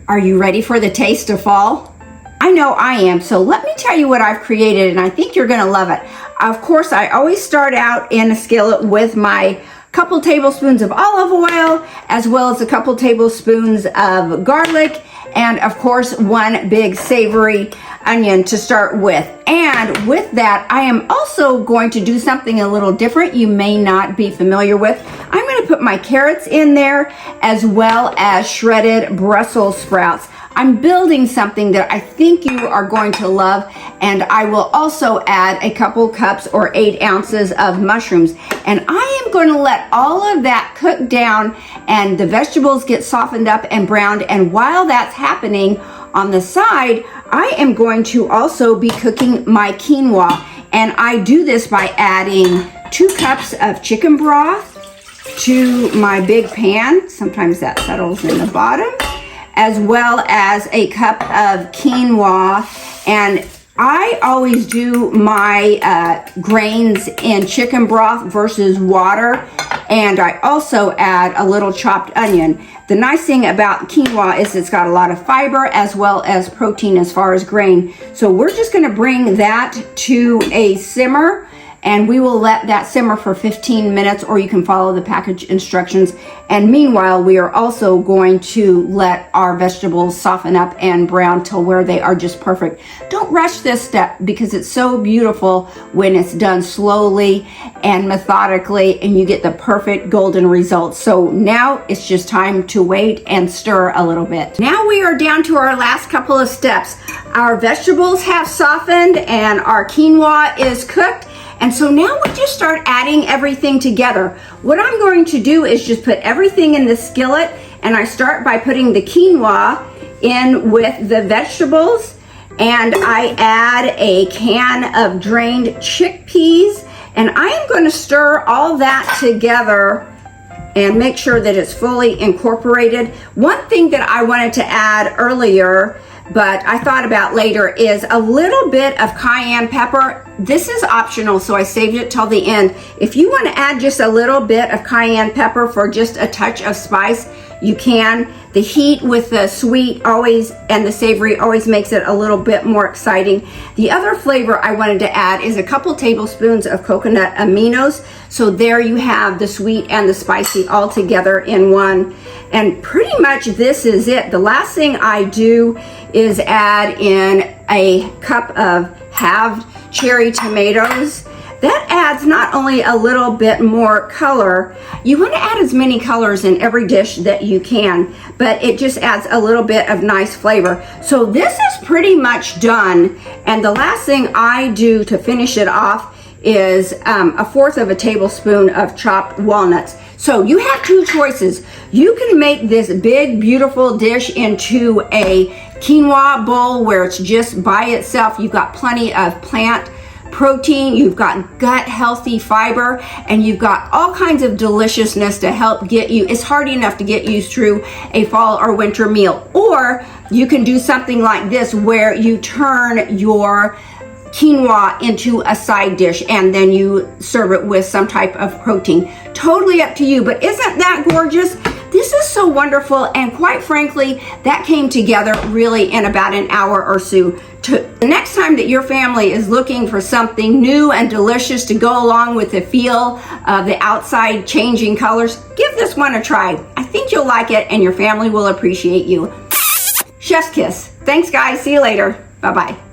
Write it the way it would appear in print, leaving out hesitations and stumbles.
Are you ready for the taste of fall? I know I am, so let me tell you what I've created, and I think you're gonna love it. Of course, I always start out in a skillet with my couple tablespoons of olive oil, as well as a couple tablespoons of garlic, and of course, one big savory onion to start with. And with that, I am also going to do something a little different you may not be familiar with. I'm going to put my carrots in there, as well as shredded Brussels sprouts. I'm building something that I think you are going to love, and I will also add a couple cups or 8 ounces of mushrooms. And I am going to let all of that cook down and the vegetables get softened up and browned. And while that's happening on the side, I am going to also be cooking my quinoa. And I do this by adding 2 cups of chicken broth to my big pan. Sometimes that settles in the bottom, as well as a cup of quinoa. And I always do my grains in chicken broth versus water. And I also add a little chopped onion. The nice thing about quinoa is it's got a lot of fiber as well as protein as far as grain. So we're just gonna bring that to a simmer, and we will let that simmer for 15 minutes, or you can follow the package instructions. And meanwhile, we are also going to let our vegetables soften up and brown till where they are just perfect. Don't rush this step because it's so beautiful when it's done slowly and methodically, and you get the perfect golden results. So now it's just time to wait and stir a little bit. Now we are down to our last couple of steps. Our vegetables have softened and our quinoa is cooked. And so now we just start adding everything together. What I'm going to do is just put everything in the skillet, and I start by putting the quinoa in with the vegetables, and I add a can of drained chickpeas, and I am going to stir all that together and make sure that it's fully incorporated. One thing that I wanted to add earlier, but I thought about later, is a little bit of cayenne pepper. This is optional, so I saved it till the end. If you want to add just a little bit of cayenne pepper for just a touch of spice, you can. The heat with the sweet always and the savory always makes it a little bit more exciting. The other flavor I wanted to add is a couple tablespoons of coconut aminos. So there you have the sweet and the spicy all together in one. And pretty much this is it. The last thing I do is add in a cup of halved cherry tomatoes. That adds not only a little bit more color, you want to add as many colors in every dish that you can, but it just adds a little bit of nice flavor. So this is pretty much done, and the last thing I do to finish it off is 1/4 of a tablespoon of chopped walnuts. So you have 2 choices. You can make this big, beautiful dish into a quinoa bowl where it's just by itself. You've got plenty of plant protein, you've got gut healthy fiber, and you've got all kinds of deliciousness to help get you. It's hard enough to get you through a fall or winter meal. Or you can do something like this where you turn your quinoa into a side dish and then you serve it with some type of protein. Totally up to you, but isn't that gorgeous? This is so wonderful, and quite frankly, that came together really in about an hour or so. The next time that your family is looking for something new and delicious to go along with the feel of the outside changing colors, give this one a try. I think you'll like it, and your family will appreciate you. Chef's kiss. Thanks, guys. See you later. Bye-bye.